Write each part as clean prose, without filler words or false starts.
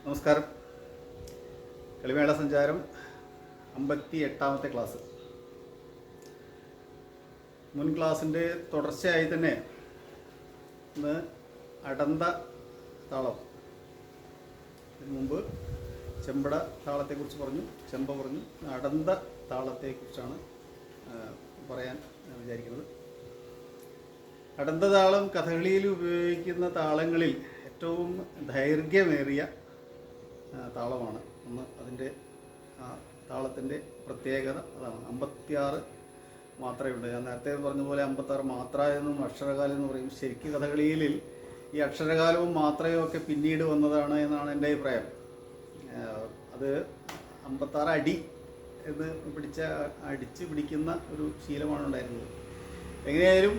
നമസ്കാരം. കളിമേള സഞ്ചാരം 58ാമത്തെ ക്ലാസ്. മുൻ ക്ലാസ്സിൻ്റെ തുടർച്ചയായി തന്നെ ഇന്ന് അടന്ത താളം, ഇതിനു മുമ്പ് ചെമ്പട താളത്തെക്കുറിച്ച് പറഞ്ഞു, ചെമ്പ പറഞ്ഞു. അടന്ത താളത്തെക്കുറിച്ചാണ് പറയാൻ വിചാരിക്കുന്നത്. അടന്ത താളം കഥകളിയിൽ ഉപയോഗിക്കുന്ന താളങ്ങളിൽ ഏറ്റവും ദൈർഘ്യമേറിയ താളമാണ്. ഒന്ന് അതിൻ്റെ താളത്തിൻ്റെ പ്രത്യേകത അതാണ്. 56 മാത്രയുണ്ട്. ഞാൻ നേരത്തെ പറഞ്ഞ പോലെ 56 മാത്ര എന്നും അക്ഷരകാലം എന്ന് പറയും. ശരിക്കും കഥകളിയിൽ ഈ അക്ഷരകാലവും മാത്രയും ഒക്കെ പിന്നീട് വന്നതാണ് എന്നാണ് എൻ്റെ അഭിപ്രായം. അത് 56 അടി എന്ന് അടിച്ച് പിടിക്കുന്ന ഒരു ശീലമാണ് ഉണ്ടായിരുന്നത്. എങ്ങനെയായാലും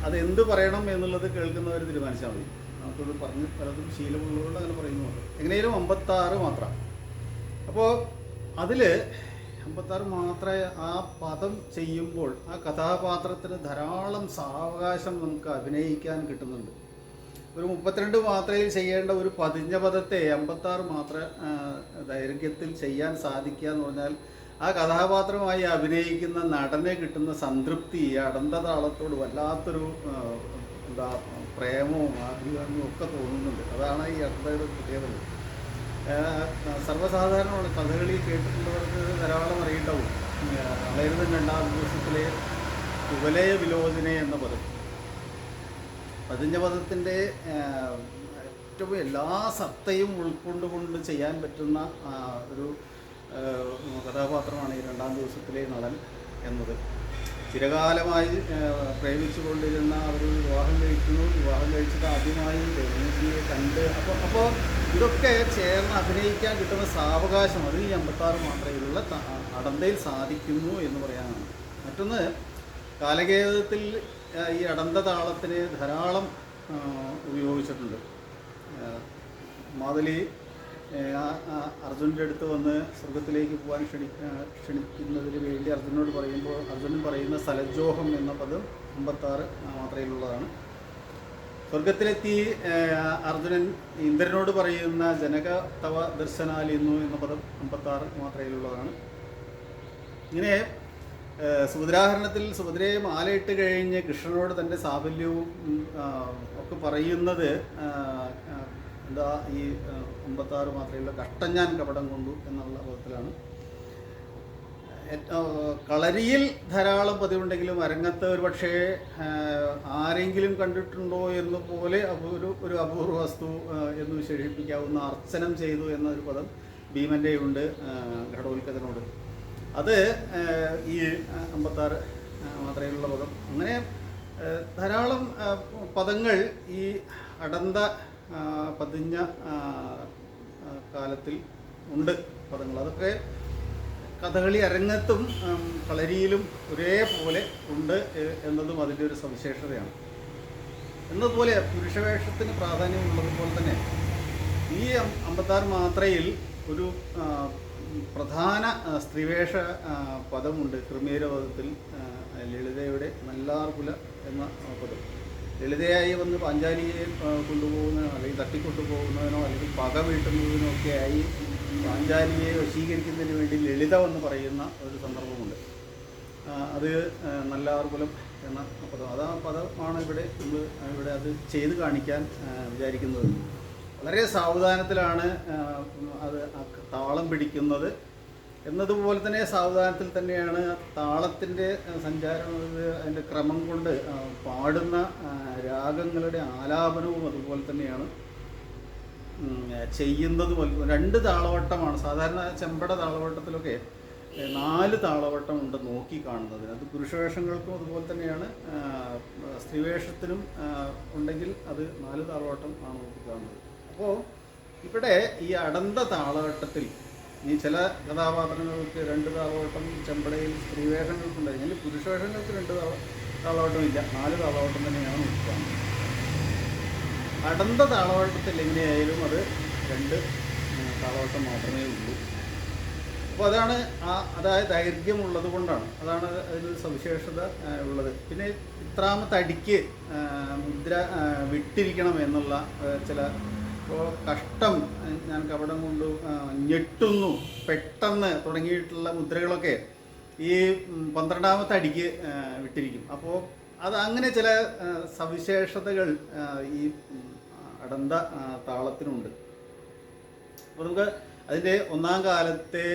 അതെന്ത് പറയണം എന്നുള്ളത് കേൾക്കുന്നവർ തീരുമാനിച്ചാൽ മതി. നമുക്കത് പറഞ്ഞ് പലതും ശീലമുള്ളതുകൊണ്ട് അങ്ങനെ പറയുന്നുണ്ട്. എങ്ങനെയാലും 56 മാത്രം. അപ്പോൾ അതിൽ 56 മാത്ര ആ പദം ചെയ്യുമ്പോൾ ആ കഥാപാത്രത്തിന് ധാരാളം സാവകാശം നമുക്ക് അഭിനയിക്കാൻ കിട്ടുന്നുണ്ട്. ഒരു 32 മാത്രയിൽ ചെയ്യേണ്ട ഒരു പതിഞ്ഞ പദത്തെ 56 മാത്ര ദൈർഘ്യത്തിൽ ചെയ്യാൻ സാധിക്കുക എന്ന് പറഞ്ഞാൽ ആ കഥാപാത്രമായി അഭിനയിക്കുന്ന നടനെ കിട്ടുന്ന സംതൃപ്തി അടന്ത താളത്തോട് വല്ലാത്തൊരു പ്രേമവും ആഗ്രഹവും ഒക്കെ തോന്നുന്നുണ്ട്. അതാണ് ഈ അടന്തയുടെ പ്രത്യേകത. സർവ്വസാധാരണമാണ്. കഥകളി കേട്ടിട്ടുള്ളവർക്ക് ധാരാളം അറിയുണ്ടാവും. വളരുന്ന 2ാം ദിവസത്തിലെ കുവലയ വിലോചന എന്ന പദം, പതിഞ്ഞ പദത്തിൻ്റെ ഏറ്റവും എല്ലാ സത്തയും ഉൾക്കൊണ്ടുകൊണ്ട് ചെയ്യാൻ പറ്റുന്ന ഒരു കഥാപാത്രമാണ് ഈ 2ാം ദിവസത്തിലെ നടൻ എന്നത്. ചിരകാലമായി പ്രേമിച്ചു കൊണ്ടിരുന്ന അവർ വിവാഹം കഴിക്കുന്നു. വിവാഹം കഴിച്ചിട്ട് ആദ്യമായി രമേശിയെ കണ്ട് അപ്പോൾ ഇതൊക്കെ ചേർന്ന് അഭിനയിക്കാൻ കിട്ടുന്ന സാവകാശം അത് ഈ 56 മാത്രയിലുള്ള അടന്തയിൽ സാധിക്കുന്നു എന്ന് പറയാനാണ്. മറ്റൊന്ന്, കാലകേയത്തിൽ ഈ അടന്ത താളത്തിന് ധാരാളം ഉപയോഗിച്ചിട്ടുണ്ട്. മാതലി അർജുനൻ്റെ അടുത്ത് വന്ന് സ്വർഗത്തിലേക്ക് പോകാൻ ക്ഷണിക്കുന്നതിന് വേണ്ടി അർജുനോട് പറയുമ്പോൾ അർജുനൻ പറയുന്ന സലജോഹം എന്ന പദം 56 മാത്രയിലുള്ളതാണ്. സ്വർഗത്തിലെത്തി അർജുനൻ ഇന്ദ്രനോട് പറയുന്ന ജനക തവ ദർശനാലിന്നു എന്ന പദം 56 മാത്രയിലുള്ളതാണ്. ഇങ്ങനെ സുഭദ്രാഹരണത്തിൽ സുഭദ്രയെ മാലയിട്ട് കഴിഞ്ഞ് കൃഷ്ണനോട് തൻ്റെ സാഫല്യവും ഒക്കെ പറയുന്നത് എന്താ ഈ 56 മാത്രമുള്ള കഷ്ടം ഞാൻ കപടം കൊണ്ടു എന്നുള്ള പദത്തിലാണ്. കളരിയിൽ ധാരാളം പതിവുണ്ടെങ്കിലും അരങ്ങത്ത് ഒരു പക്ഷേ ആരെങ്കിലും കണ്ടിട്ടുണ്ടോ എന്ന് പോലെ ഒരു അപൂർവ വസ്തു എന്ന് വിശേഷിപ്പിക്കാവുന്ന അർച്ചനം ചെയ്തു എന്നൊരു പദം ഭീമൻ്റെ ഉണ്ട് ഘടോൽക്കഥനോട്. അത് ഈ 56 മാത്രമുള്ള പദം. അങ്ങനെ ധാരാളം പദങ്ങൾ ഈ അടന്ത പതിഞ്ഞ കാലത്തിൽ ഉണ്ട് പദങ്ങൾ. അതൊക്കെ കഥകളി അരങ്ങത്തും കളരിയിലും ഒരേപോലെ ഉണ്ട് എന്നതും അതിൻ്റെ ഒരു സവിശേഷതയാണ്. എന്നതുപോലെ പുരുഷവേഷത്തിന് പ്രാധാന്യമുള്ളതുപോലെ തന്നെ ഈ 56 മാത്രയിൽ ഒരു പ്രധാന സ്ത്രീവേഷ പദമുണ്ട്. കൃമീരപദത്തിൽ ലളിതയുടെ നല്ലാർകുല എന്ന പദം. ലളിതയായി വന്ന് പാഞ്ചാലിയെ കൊണ്ടുപോകുന്നതിനോ അല്ലെങ്കിൽ തട്ടിക്കൊണ്ടുപോകുന്നതിനോ അല്ലെങ്കിൽ പക വീട്ടുന്നതിനോ ഒക്കെയായി പാഞ്ചാലിയെ വശീകരിക്കുന്നതിന് വേണ്ടി ലളിത എന്ന് പറയുന്ന ഒരു സന്ദർഭമുണ്ട്. അത് നല്ലാർകുലം എന്ന പദം. ആ പദമാണ് ഇവിടെ അത് ചെയ്ത് കാണിക്കാൻ വിചാരിക്കുന്നത്. വളരെ സാവധാനത്തിലാണ് അത് താളം പിടിക്കുന്നത് എന്നതുപോലെ തന്നെ സാവധാനത്തിൽ തന്നെയാണ് താളത്തിൻ്റെ സഞ്ചാരം, അതിൻ്റെ ക്രമം കൊണ്ട് പാടുന്ന രാഗങ്ങളുടെ ആലാപനവും അതുപോലെ തന്നെയാണ് ചെയ്യുന്നത്. 2 താളവട്ടമാണ് സാധാരണ. ചെമ്പട താളവട്ടത്തിലൊക്കെ 4 താളവട്ടമുണ്ട് നോക്കി കാണുന്നതിന്. അത് പുരുഷവേഷങ്ങൾക്കും അതുപോലെ തന്നെയാണ്. സ്ത്രീവേഷത്തിനും ഉണ്ടെങ്കിൽ അത് 4 താളവട്ടം ആണ് നോക്കി കാണുന്നത്. അപ്പോൾ ഇവിടെ ഈ അടന്ത താളവട്ടത്തിൽ ഈ ചില കഥാപാത്രങ്ങൾക്ക് 2 താളവട്ടം ചെമ്പടയിൽ സ്ത്രീവേഷങ്ങൾക്കുണ്ടായിരുന്നെങ്കിൽ പുരുഷവേഷങ്ങൾക്ക് 2 താളവട്ടമില്ല, 4 താളവട്ടം തന്നെയാണ് നോക്കുന്നത്. അടന്ത താളവട്ടത്തിൽ എങ്ങനെയായാലും അത് 2 താളവട്ടം മാത്രമേ ഉള്ളൂ. അപ്പോൾ അതായത് ദൈർഘ്യമുള്ളത് കൊണ്ടാണ്. അതാണ് അതിനൊരു സവിശേഷത ഉള്ളത്. പിന്നെ ഇത്രാമത്തെ അടിക്ക് മുദ്ര വിട്ടിരിക്കണം എന്നുള്ള ചില. ഇപ്പോൾ കഷ്ടം ഞാൻ കപടം കൊണ്ടും ഞെട്ടുന്നു, പെട്ടെന്ന് തുടങ്ങിയിട്ടുള്ള മുദ്രകളൊക്കെ ഈ 12ാമത്തെ അടിക്ക് വിട്ടിരിക്കും. അപ്പോൾ അത് അങ്ങനെ ചില സവിശേഷതകൾ ഈ അടന്ത താളത്തിനുണ്ട്. അപ്പോൾ നമുക്ക് അതിൻ്റെ ഒന്നാം കാലത്തെ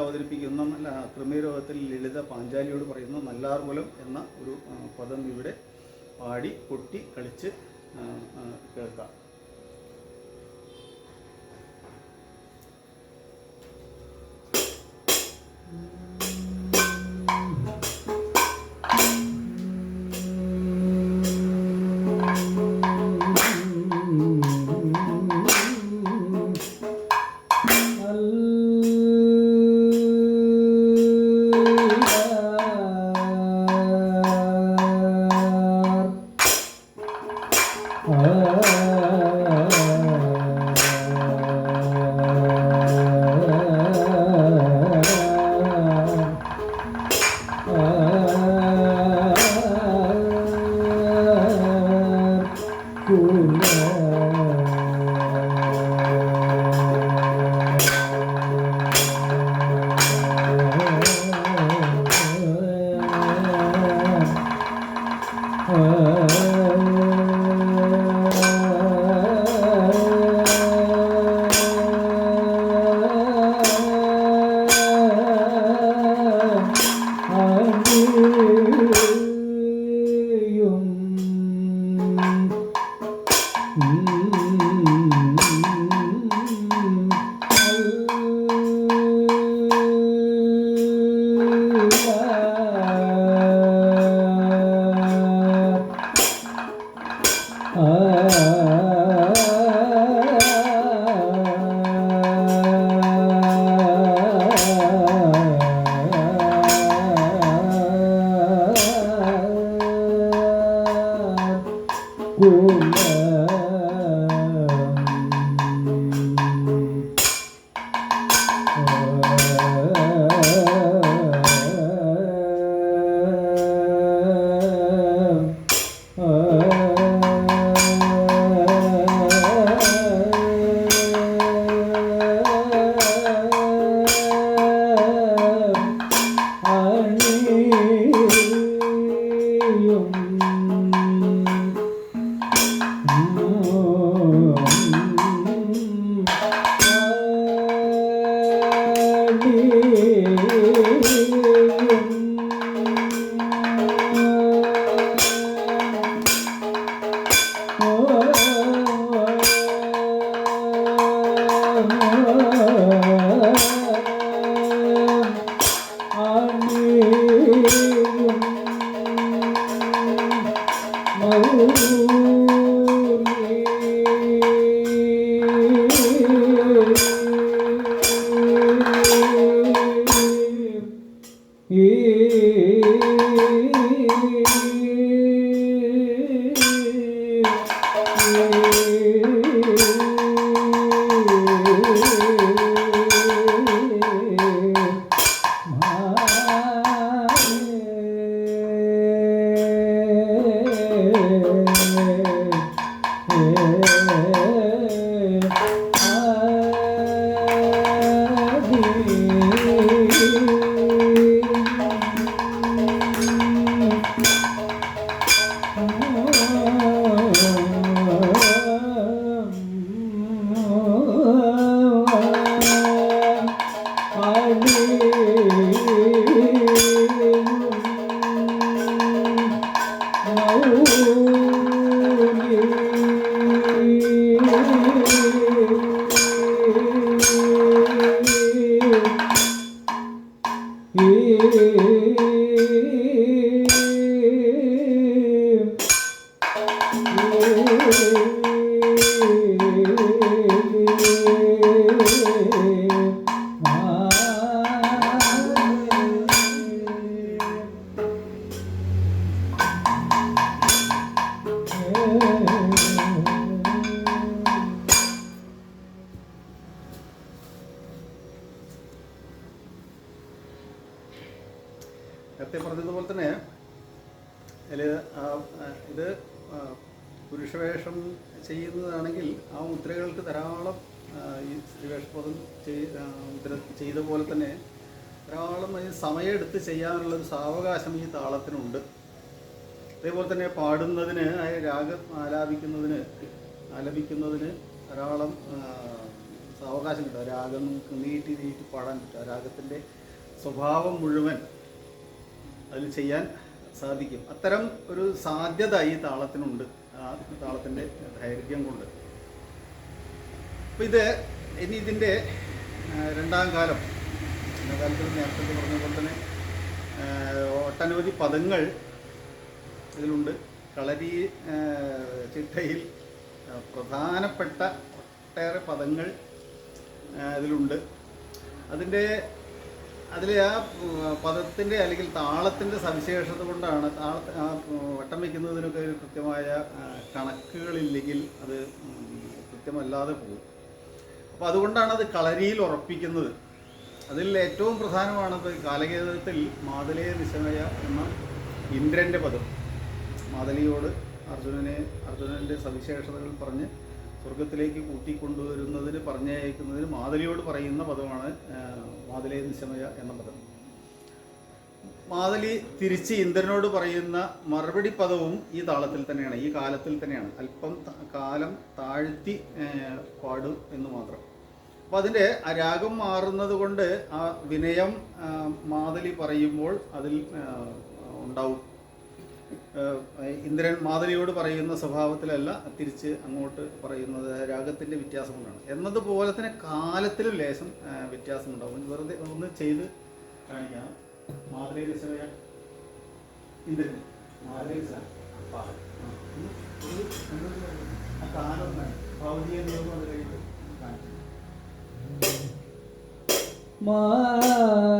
അവതരിപ്പിക്കുന്ന കൃമിരോഗത്തിൽ ലളിത പാഞ്ചാലിയോട് പറയുന്ന നല്ലാർകുലം എന്ന ഒരു പദം ഇവിടെ പാടി കൊട്ടി കളിച്ച് കേൾക്കാം. നേരത്തെ പറഞ്ഞതുപോലെ തന്നെ ഇത് പുരുഷവേഷം ചെയ്യുന്നതാണെങ്കിൽ ആ മുദ്രകൾക്ക് ധാരാളം ഈ സ്ത്രീവേഷപദം ചെയ്ത പോലെ തന്നെ ധാരാളം സമയമെടുത്ത് ചെയ്യാനുള്ളൊരു സാവകാശം ഈ താളത്തിനുണ്ട്. അതേപോലെ തന്നെ പാടുന്നതിന്, രാഗം ആലപിക്കുന്നതിന് ധാരാളം സാവകാശം കിട്ടുക. രാഗം നമുക്ക് നീട്ടി പാടാൻ പറ്റുക. രാഗത്തിൻ്റെ സ്വഭാവം മുഴുവൻ അതിൽ ചെയ്യാൻ സാധിക്കും. അത്തരം ഒരു സാധ്യത ഈ താളത്തിനുണ്ട്, ആ താളത്തിൻ്റെ ദൈർഘ്യം കൊണ്ട്. അപ്പം ഇനി ഇതിൻ്റെ രണ്ടാം കാലത്തിൽ നേരത്തെ പറഞ്ഞ പോലെ തന്നെ ഒട്ടനവധി പദങ്ങൾ ഇതിലുണ്ട്. കളരി ചിട്ടയിൽ പ്രധാനപ്പെട്ട ഒട്ടേറെ പദങ്ങൾ ഇതിലുണ്ട്. അതിലെ ആ പദത്തിൻ്റെ അല്ലെങ്കിൽ താളത്തിൻ്റെ സവിശേഷത കൊണ്ടാണ് വട്ടം വയ്ക്കുന്നതിനൊക്കെ ഒരു കൃത്യമായ കണക്കുകളില്ലെങ്കിൽ അത് കൃത്യമല്ലാതെ പോകും. അപ്പോൾ അതുകൊണ്ടാണ് അത് കളരിയിൽ ഉറപ്പിക്കുന്നത്. അതിൽ ഏറ്റവും പ്രധാനമാണ് കാലകേതത്തിൽ മാതലേ നിശമയ എന്ന ഇന്ദ്രൻ്റെ പദം. മാതലിയോട് അർജുനൻ്റെ സവിശേഷതകൾ പറഞ്ഞ് സ്വർഗത്തിലേക്ക് കൂട്ടിക്കൊണ്ടുവരുന്നതിന് പറഞ്ഞയക്കുന്നതിന് മാതലിയോട് പറയുന്ന പദമാണ് മാതലേ നിശമയ എന്ന പദം. മാതലി തിരിച്ച് ഇന്ദ്രനോട് പറയുന്ന മറുപടി പദവും ഈ താളത്തിൽ തന്നെയാണ്, ഈ കാലത്തിൽ തന്നെയാണ്. അല്പം കാലം താഴ്ത്തി പാടും എന്ന് മാത്രം. അപ്പോൾ അതിൻ്റെ ആ രാഗം മാറുന്നത് കൊണ്ട് ആ വിനയം മാതലി പറയുമ്പോൾ അതിൽ ഉണ്ടാവും. ഇന്ദ്രൻ മാതലിയോട് പറയുന്ന സ്വഭാവത്തിലല്ല തിരിച്ച് അങ്ങോട്ട് പറയുന്നത്, രാഗത്തിൻ്റെ വ്യത്യാസം കൊണ്ടാണ്. എന്നതുപോലെ തന്നെ കാലത്തിലും ലേശം വ്യത്യാസമുണ്ടാവും. വെറുതെ ഒന്ന് ചെയ്ത് കാണിക്കാം. മാതലി രസമയ ഇന്ദ്രൻ മാതലി കാലം ഭൗതിക നിയമം അത് കഴിഞ്ഞിട്ട് കാണിക്കും. മാതലേ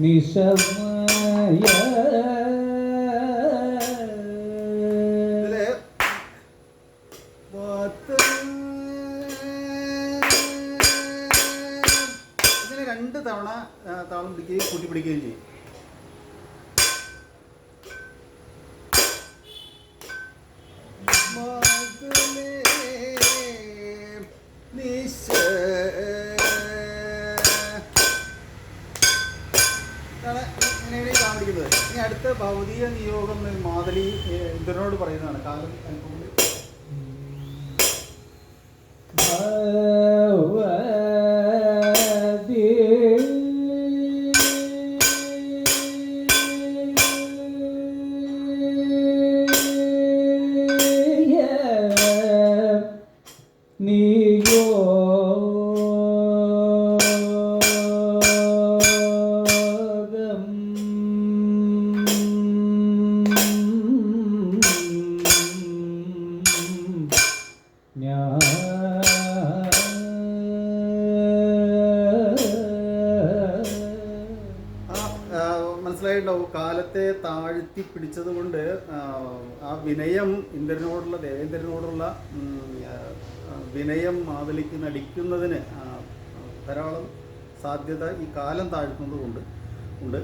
നിശമയ രണ്ട് തവണ താളം പിടിക്കുകയും കൂട്ടി പിടിക്കുകയും ചെയ്യും. ഇങ്ങനെയാണ് താളം പിടിക്കുന്നത്. ഇനി അടുത്ത ഭൗതിക നിയോഗം മാതലി ഇന്ദ്രനോട് പറയുന്നതാണ്. കാലം അല്പം മനസ്സിലായിട്ടുണ്ടാവും. കാലത്തെ താഴ്ത്തി പിടിച്ചത് കൊണ്ട് ആ വിനയം ഇന്ദ്രനോടുള്ള ദേവേന്ദ്രനോടുള്ള വിനയം മാതലിക്ക് നടിക്കുന്നതിന് ധാരാളം സാധ്യത ഈ കാലം താഴ്ത്തുന്നത് കൊണ്ട് ഉണ്ട്.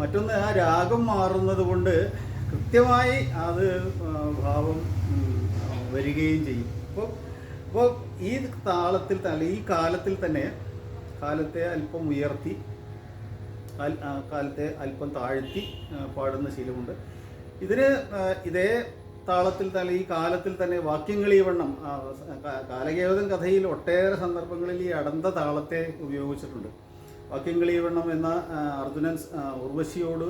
മറ്റൊന്ന് ആ രാഗം മാറുന്നത് കൊണ്ട് കൃത്യമായി അത് ഭാവം വരികയും ചെയ്യും. അപ്പോൾ ഈ താളത്തിൽ തന്നെ ഈ കാലത്തിൽ തന്നെ കാലത്തെ അല്പം ഉയർത്തി കാലത്തെ അല്പം താഴ്ത്തി പാടുന്ന ശീലമുണ്ട്. ഇതേ താളത്തിൽ തന്നെ ഈ കാലത്തിൽ തന്നെ വാക്യങ്ങൾ ഈ വണ്ണം കാലകേവതം കഥയിൽ ഒട്ടേറെ സന്ദർഭങ്ങളിൽ ഈ അടന്ത താളത്തെ ഉപയോഗിച്ചിട്ടുണ്ട്. വാക്യങ്ങൾ ഈ വണ്ണം എന്ന അർജുനൻ ഉർവശിയോട്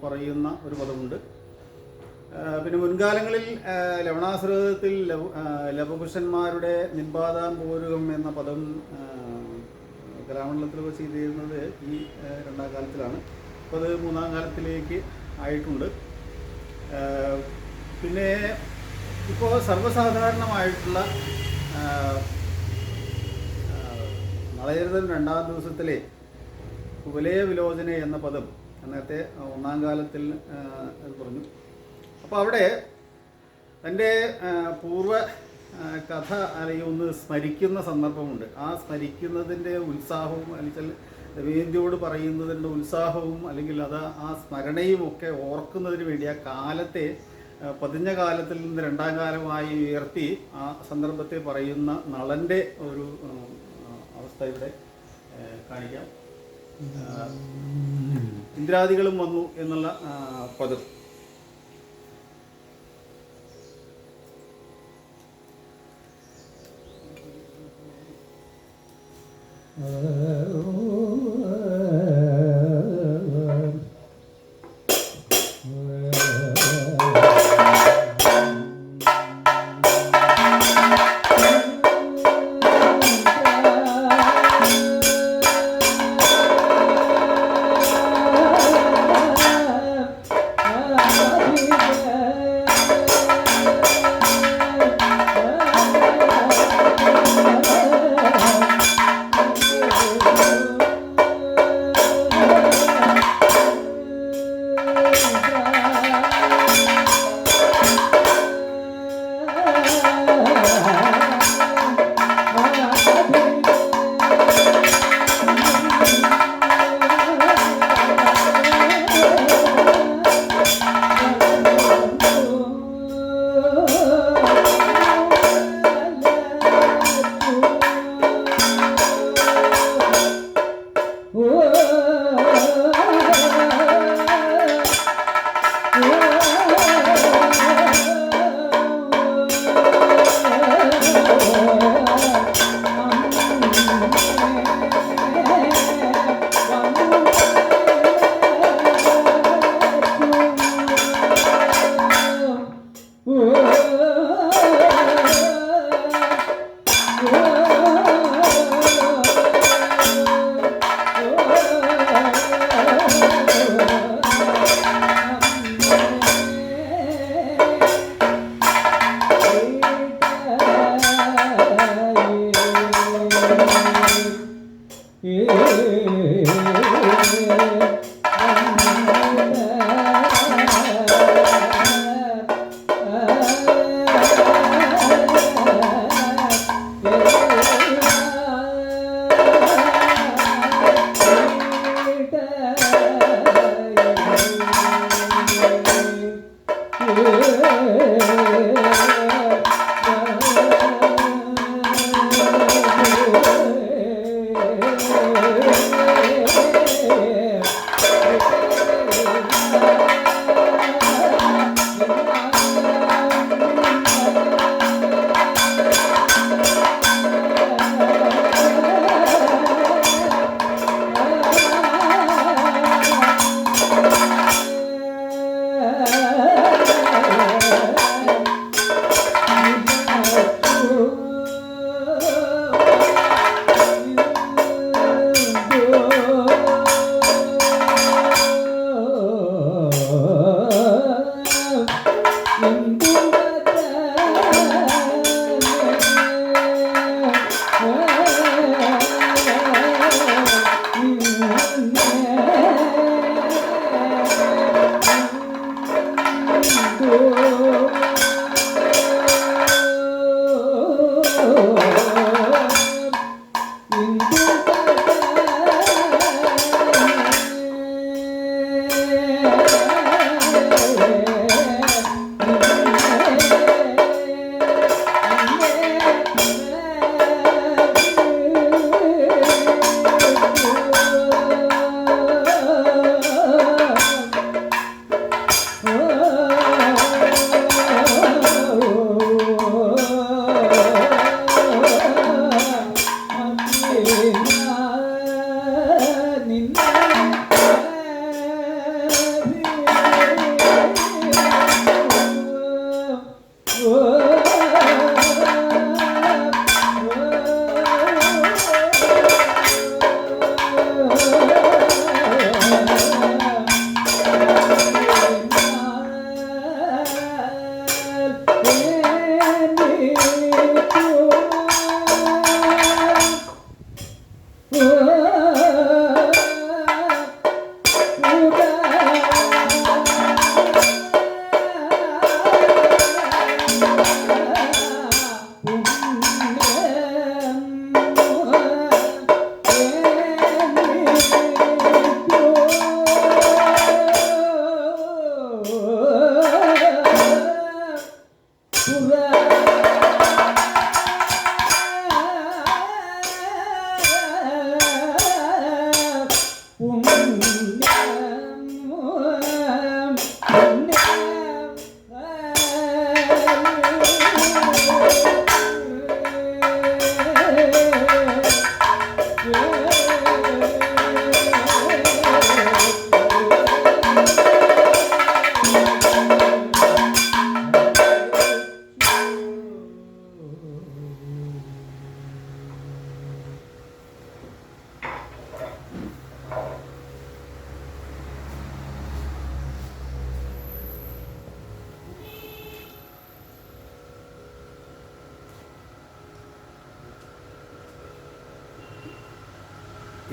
പറയുന്ന ഒരു പദമുണ്ട്. പിന്നെ മുൻകാലങ്ങളിൽ ലവണാസുരത്തിൽ ലവകുശന്മാരുടെ നിമ്പാതാംബോരുകം എന്ന പദം കലാമണ്ഡലത്തിലൊക്കെ ചെയ്തിരുന്നത് ഈ രണ്ടാം കാലത്തിലാണ്. അപ്പോൾ അത് മൂന്നാം കാലത്തിലേക്ക് ആയിട്ടുണ്ട്. പിന്നെ ഇപ്പോൾ സർവ്വസാധാരണമായിട്ടുള്ള നളചരിതം രണ്ടാം ദിവസത്തിലെ കുവലയ വിലോചന എന്ന പദം, നേരത്തെ ഒന്നാം കാലത്തിൽ അത് പറഞ്ഞു. അപ്പോൾ അവിടെ തൻ്റെ പൂർവ്വ കഥ അല്ലെങ്കിൽ ഒന്ന് സ്മരിക്കുന്ന സന്ദർഭമുണ്ട്. ആ സ്മരിക്കുന്നതിൻ്റെ ഉത്സാഹവും അല്ലെങ്കിൽ ദമയന്തിയോട് പറയുന്നതിൻ്റെ ഉത്സാഹവും അല്ലെങ്കിൽ അത് ആ സ്മരണയും ഒക്കെ ഓർക്കുന്നതിന് വേണ്ടി ആ കാലത്തെ പതിഞ്ഞ കാലത്തിൽ നിന്ന് രണ്ടാം കാലമായി ഉയർത്തി ആ സന്ദർഭത്തെ പറയുന്ന നളൻ്റെ ഒരു അവസ്ഥ ഇവിടെ കാണിക്കാം. ഇന്ദ്രാദികളും വന്നു എന്നുള്ള പദം.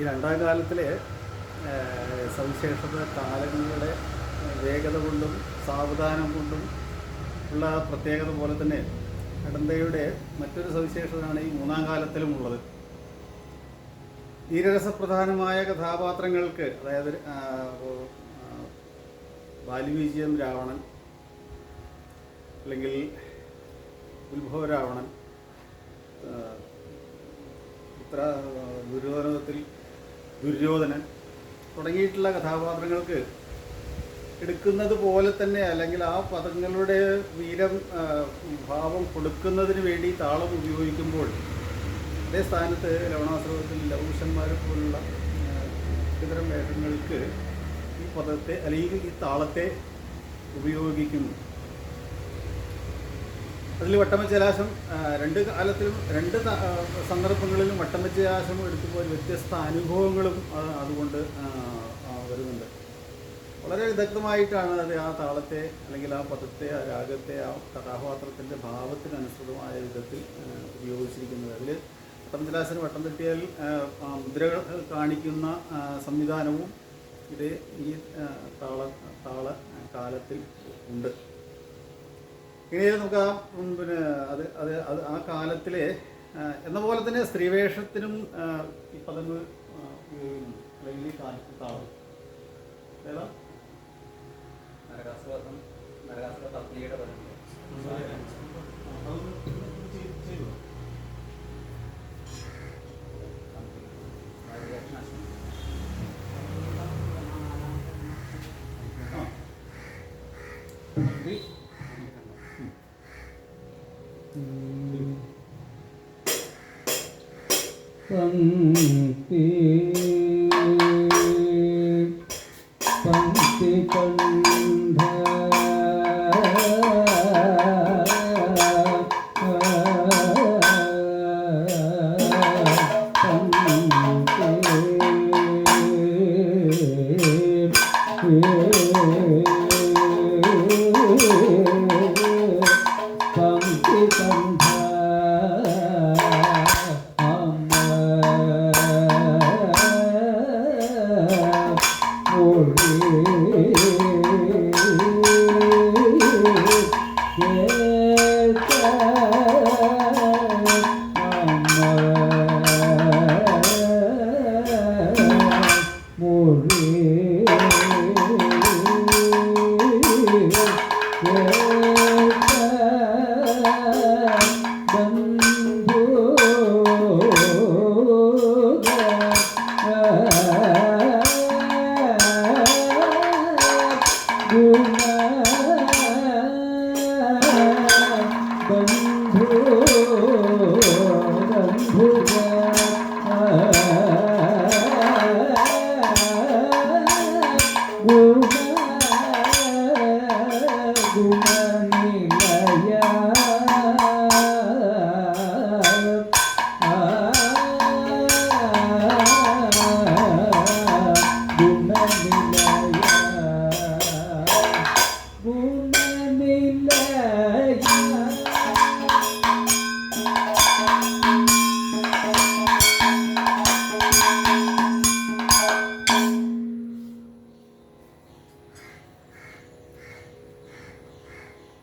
ഈ രണ്ടാം കാലത്തിലെ സവിശേഷത കാലങ്ങളുടെ വേഗത കൊണ്ടും സാവധാനം കൊണ്ടും ഉള്ള പ്രത്യേകത പോലെ തന്നെ കടന്തയുടെ മറ്റൊരു സവിശേഷതയാണ് ഈ മൂന്നാം കാലത്തിലുമുള്ളത്. ധീരരസപ്രധാനമായ കഥാപാത്രങ്ങൾക്ക്, അതായത് ബാലിബീജിയം രാവണൻ അല്ലെങ്കിൽ ഉത്ഭവ രാവണൻ, ദുര്യോധനത്തിൽ ദുര്യോധനൻ തുടങ്ങിയിട്ടുള്ള കഥാപാത്രങ്ങൾക്ക് എടുക്കുന്നത് പോലെ തന്നെ, അല്ലെങ്കിൽ ആ പദങ്ങളുടെ ഭാവം കൊടുക്കുന്നതിന് വേണ്ടി താളം ഉപയോഗിക്കുമ്പോൾ അതേ സ്ഥാനത്ത് ലവണാസുരത്തിൽ ലഘുശന്മാരെ പോലുള്ള ഇത്തരം വേഷങ്ങൾക്ക് ഈ പദത്തെ അല്ലെങ്കിൽ ഈ താളത്തെ ഉപയോഗിക്കുന്നു. അതിൽ വട്ടമച്ചലാശം രണ്ട് കാലത്തിലും രണ്ട് സന്ദർഭങ്ങളിലും വട്ടമച്ചലാശം എടുക്കുമ്പോൾ വ്യത്യസ്ത അനുഭവങ്ങളും അതുകൊണ്ട് വരുന്നുണ്ട്. വളരെ വിദഗ്ധമായിട്ടാണ് അത് ആ താളത്തെ അല്ലെങ്കിൽ ആ പദത്തെ, ആ രാഗത്തെ, ആ കഥാപാത്രത്തിൻ്റെ ഭാവത്തിനനുസൃതമായ വിധത്തിൽ ഉപയോഗിച്ചിരിക്കുന്നത്. അതിൽ വട്ടമച്ചലാശന് വട്ടം തെറ്റിയാൽ മുദ്രകൾ കാണിക്കുന്ന സംവിധാനവും ഇത് ഈ താള കാലത്തിൽ ഉണ്ട്. ഇങ്ങനെ നമുക്ക് ആ കാലത്തിലെ എന്ന പോലെ തന്നെ സ്ത്രീവേഷത്തിനും ഈ പദങ്ങൾ ഉപയോഗിക്കുന്നുണ്ട്. അല്ലെങ്കിൽ ഈ കാലത്ത് താളം ഏതാ നരകാസുര പത്നിയുടെ പദങ്ങൾ പങ്ക്തി പങ്ക്തി കണ്ഠ പങ്ക്തി കണ്ഠ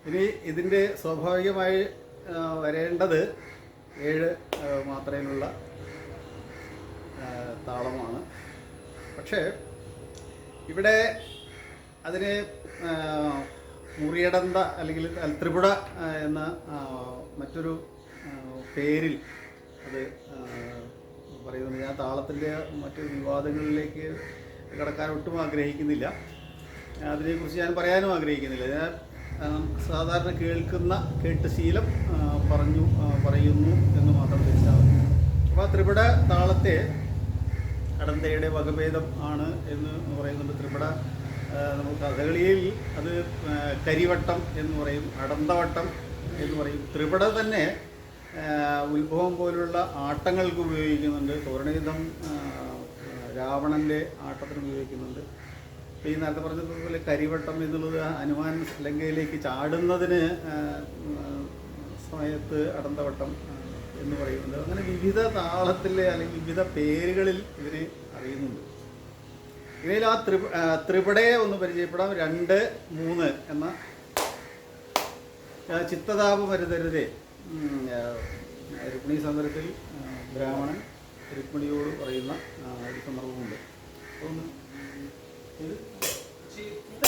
ഇനി ഇതിൻ്റെ സ്വാഭാവികമായി വരേണ്ടത് 7 മാത്രയിലുള്ള താളമാണ്. പക്ഷേ ഇവിടെ അതിനെ മുറിയടന്ത അല്ലെങ്കിൽ ത്രിപുട എന്ന മറ്റൊരു പേരിൽ അത് പറയുന്നത്. ഞാൻ താളത്തിൻ്റെ മറ്റ് വിവാദങ്ങളിലേക്ക് കടക്കാൻ ഒട്ടും ആഗ്രഹിക്കുന്നില്ല, അതിനെക്കുറിച്ച് ഞാൻ പറയാനും ആഗ്രഹിക്കുന്നില്ല. ഞാൻ സാധാരണ കേട്ട് ശീലം പറയുന്നു എന്ന് മാത്രം തിരിച്ചാൽ മതി. അപ്പോൾ ആ ത്രിപുട താളത്തെ കടന്തയുടെ വകഭേദം ആണ് എന്ന് പറയുന്നുണ്ട്. ത്രിപുട നമുക്ക് കഥകളിയിൽ അത് കരിവട്ടം എന്ന് പറയും, അടന്തവട്ടം എന്ന് പറയും. ത്രിപുട തന്നെ ഉത്ഭവം പോലുള്ള ആട്ടങ്ങൾക്ക് ഉപയോഗിക്കുന്നുണ്ട്. തോരണയുധം രാവണൻ്റെ ആട്ടത്തിന് ഉപയോഗിക്കുന്നുണ്ട്. ഈ നേരത്തെ പറഞ്ഞതുപോലെ കരിവട്ടം എന്നുള്ളത് ഹനുമാൻ ലങ്കയിലേക്ക് ചാടുന്നതിന് സമയത്ത് അടന്തവട്ടം എന്ന് പറയുന്നത്. അങ്ങനെ വിവിധ താളത്തിലെ അല്ലെങ്കിൽ വിവിധ പേരുകളിൽ ഇതിനെ അറിയുന്നുണ്ട്. ഇവയിൽ ആ ത്രിപുടയെ ഒന്ന് പരിചയപ്പെടാം. 2, 3 എന്ന ചിത്തതാപ മരുതരുതേ. രുക്മിണി സന്ദർഭത്തിൽ ബ്രാഹ്മണൻ രുക്മിണിയോട് പറയുന്ന ഒരു സന്ദർഭമുണ്ട്. ഒന്ന് ഇത് ചിത്ത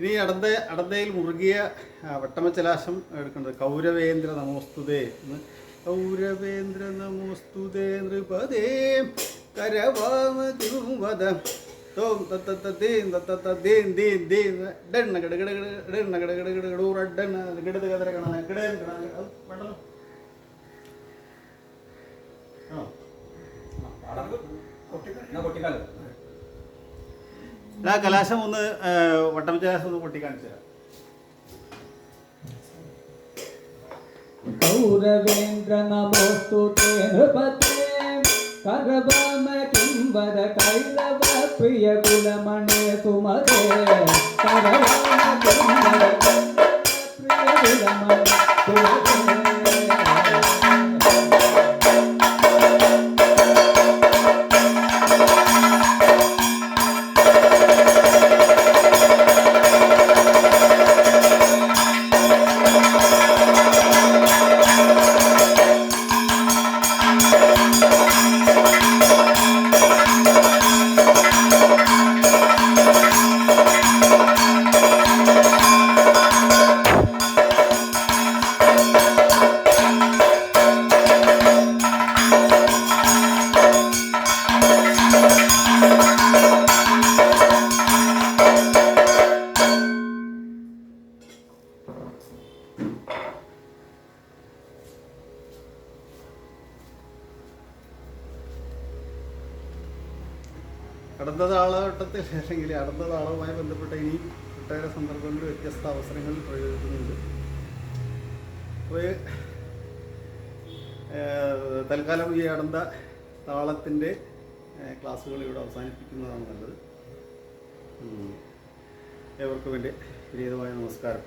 ഇനി അടന്തയിൽ മുറുകിയ വട്ടമച്ചലാശം എടുക്കേണ്ടത്. കൗരവേന്ദ്ര നമോസ്തുതേ എന്ന്. കൗരവേന്ദ്ര നമോസ്തുതേ നൃപദേ കരവാമതിവദ തോം തത്തത്തീം തത്തത്തീം ദീം ദീം ഡണ്ണ ഗടഗട ഗടൂറഡണ്ണ ഗടത് കദര കണന ഗടൻ കണന അത് വേണ്ടല്ലോ. ആ കലാശം ഒന്ന് വട്ടമച്ചലാശം ഒന്ന് പൊട്ടി കാണിച്ചു തരാം. കൗരവേന്ദ്ര നമോസ്തുതേ നൃപതേ करवाम किंवद कैलव प्रिय कुलमणे सुमते करवाम किंवद प्रिय कुलमणे सुमते അടുത്ത താളവട്ടത്തിൽ അല്ലെങ്കിൽ അടുത്ത താളവുമായി ബന്ധപ്പെട്ട ഇനിയും ഒട്ടേറെ സന്ദർഭങ്ങളിൽ വ്യത്യസ്ത അവസരങ്ങൾ പ്രയോഗിക്കുന്നുണ്ട്. അപ്പോൾ തൽക്കാലം ഈ അടുത്ത താളത്തിൻ്റെ ക്ലാസ്സുകൾ ഇവിടെ അവസാനിപ്പിക്കുന്നതാണ് നല്ലത്. ഏവർക്കും എൻ്റെ വിനീതമായ നമസ്കാരം.